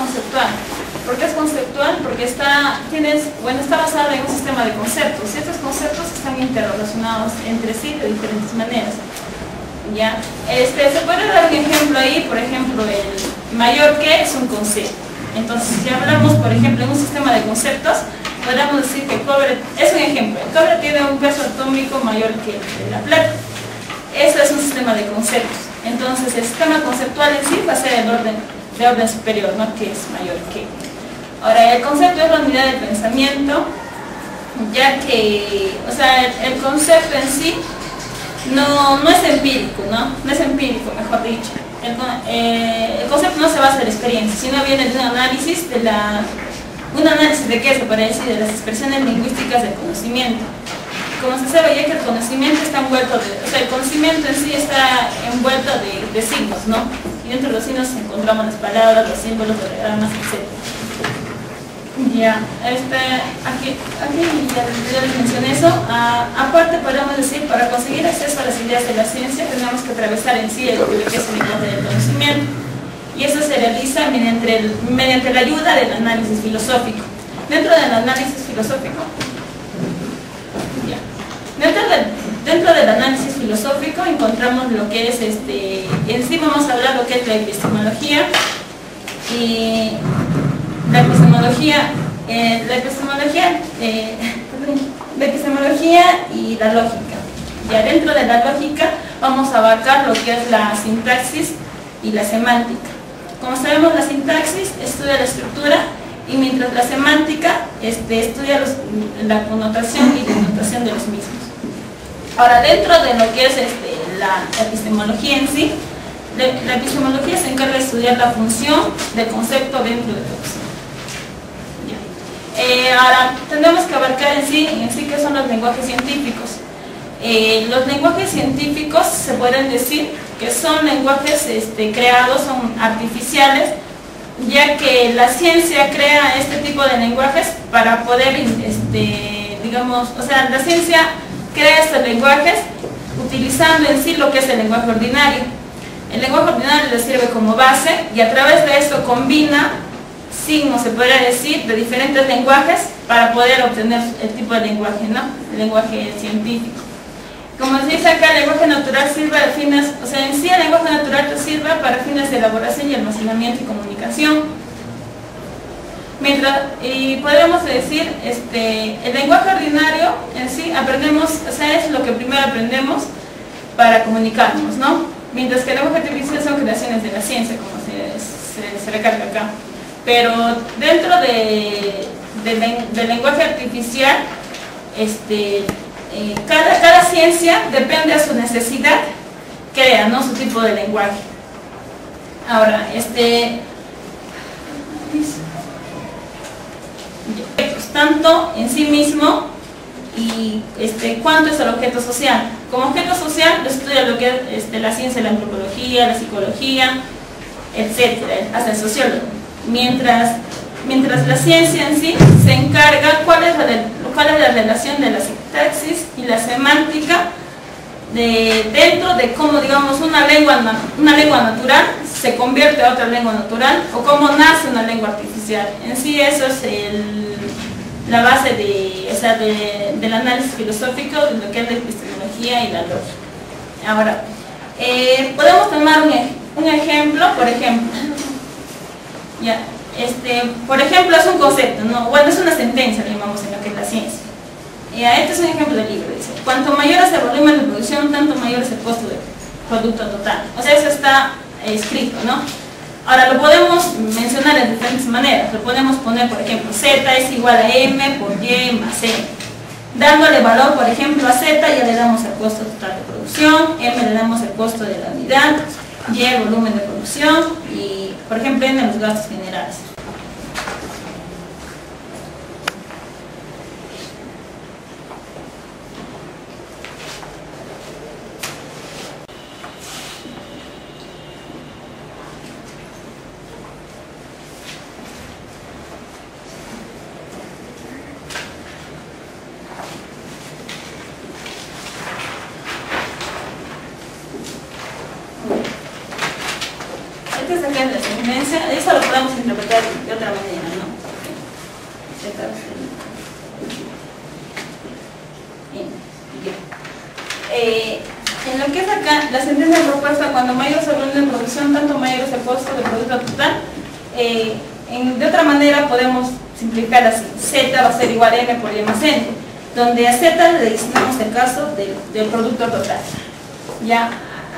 conceptual. ¿Por qué es conceptual? Porque está basada en un sistema de conceptos, y estos conceptos están interrelacionados entre sí de diferentes maneras. ¿Ya? Se puede dar un ejemplo ahí, por ejemplo, el mayor que es un concepto. Entonces, si hablamos, por ejemplo, en un sistema de conceptos, podríamos decir que el cobre, es un ejemplo, el cobre tiene un peso atómico mayor que el de la plata. Eso es un sistema de conceptos. Entonces, el sistema conceptual en sí va a ser de orden superior, ¿no? Que es mayor que. Ahora, el concepto es la unidad de pensamiento, ya que, o sea, el concepto en sí no es empírico, ¿no? No es empírico, mejor dicho. El concepto no se basa en la experiencia, sino viene de un análisis de qué se puede decir, de las expresiones lingüísticas del conocimiento. Como se sabe ya que el conocimiento está envuelto el conocimiento en sí está envuelto de signos, ¿no? Y dentro de los signos encontramos las palabras, los símbolos, los diagramas, etc. Ya, aquí ya les mencioné eso. Aparte podemos decir, para conseguir acceso a las ideas de la ciencia tenemos que atravesar en sí lo que es el lenguaje del conocimiento, y eso se realiza mediante la ayuda del análisis filosófico. Dentro del análisis filosófico, dentro del análisis filosófico encontramos lo que es en sí vamos a hablar lo que es la epistemología y la epistemología y la lógica. Ya dentro de la lógica vamos a abarcar lo que es la sintaxis y la semántica. Como sabemos, la sintaxis estudia la estructura, y mientras la semántica estudia la connotación y denotación de los mismos. Ahora, dentro de lo que es la epistemología en sí, la epistemología se encarga de estudiar la función del concepto dentro de todo. Ahora, tenemos que abarcar en sí qué son los lenguajes científicos. Los lenguajes científicos se pueden decir que son lenguajes creados, son artificiales, ya que la ciencia crea este tipo de lenguajes para poder, digamos, o sea, la ciencia crea estos lenguajes utilizando en sí lo que es el lenguaje ordinario. El lenguaje ordinario le sirve como base, y a través de esto combina signos, se podría decir, de diferentes lenguajes para poder obtener el tipo de lenguaje, ¿no? El lenguaje científico. Como se dice acá, el lenguaje natural sirve a fines, o sea, en sí el lenguaje natural te sirve para fines de elaboración y almacenamiento y comunicación. Y podemos decir, el lenguaje ordinario en sí aprendemos, o sea, es lo que primero aprendemos para comunicarnos, ¿no? Mientras que el lenguaje artificial son creaciones de la ciencia, como se recarga acá. Pero dentro del lenguaje artificial, cada ciencia, depende de su necesidad, crea, ¿no?, su tipo de lenguaje. Ahora, tanto en sí mismo y cuánto es el objeto social. Como objeto social lo estudia lo que es la ciencia, la antropología, la psicología, etcétera, hasta el sociólogo. Mientras la ciencia en sí se encarga cuál es la relación de la sintaxis y la semántica dentro de cómo, digamos, una lengua natural se convierte a otra lengua natural, o cómo nace una lengua artificial. En sí eso es la base del análisis filosófico de lo que es la epistemología y la lógica. Ahora, podemos tomar un ejemplo, por ejemplo. Ya, por ejemplo, es un concepto, ¿no? Bueno, es una sentencia, llamamos, en lo que es la ciencia. Este es un ejemplo del libro, dice: cuanto mayor es el volumen de producción, tanto mayor es el costo del producto total. O sea, eso está escrito, ¿no? Ahora, lo podemos mencionar de diferentes maneras. Lo podemos poner, por ejemplo, Z es igual a M por Y más C. Dándole valor, por ejemplo, a Z ya le damos el costo total de producción, M le damos el costo de la unidad, Y el volumen de producción y, por ejemplo, N los gastos generales. sentencia, eso lo podemos interpretar de otra manera, ¿no? En lo que es acá, la sentencia propuesta, cuando mayor se volumen de producción, tanto mayor es el costo del producto total. De otra manera podemos simplificar así: Z va a ser igual a M por Y más N, donde a Z le designamos el caso del producto total. Ya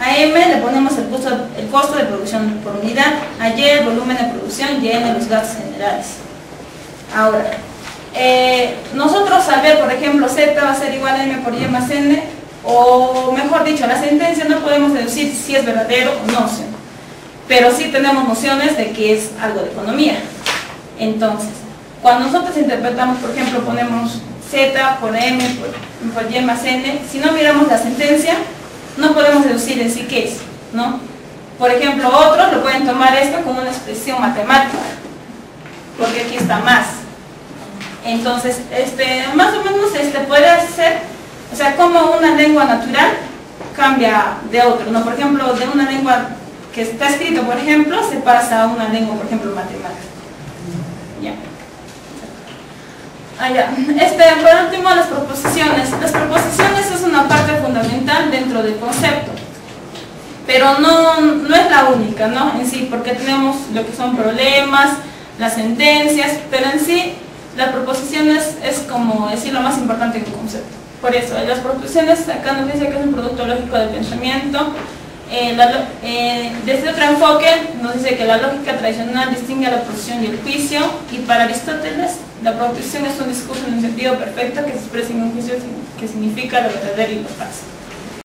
a M le ponemos el costo de producción por unidad, a Y el volumen de producción y a N los gastos generales. Ahora, nosotros al ver, por ejemplo, Z va a ser igual a M por Y más N, o mejor dicho, la sentencia no podemos deducir si es verdadero o no, ¿sí? Pero sí tenemos nociones de que es algo de economía. Entonces, cuando nosotros interpretamos, por ejemplo, ponemos Z por M por Y más N, si no miramos la sentencia, no podemos deducir en sí qué es, ¿no? Por ejemplo, otros lo pueden tomar esto como una expresión matemática, porque aquí está más. Entonces, más o menos puede ser, o sea, como una lengua natural cambia de otro, ¿no? Por ejemplo, de una lengua que está escrito, por ejemplo, se pasa a una lengua, por ejemplo, matemática. Ya. Por último, las proposiciones. Las proposiciones es una parte fundamental dentro del concepto, pero no es la única, ¿no? En sí, porque tenemos lo que son problemas, las sentencias, pero en sí, las proposiciones es como decir lo más importante en un concepto. Por eso, las proposiciones acá nos dice que es un producto lógico del pensamiento. Desde otro enfoque nos dice que la lógica tradicional distingue a la proposición y el juicio, y para Aristóteles la proposición es un discurso en un sentido perfecto que se expresa en un juicio que significa lo verdadero y lo falso.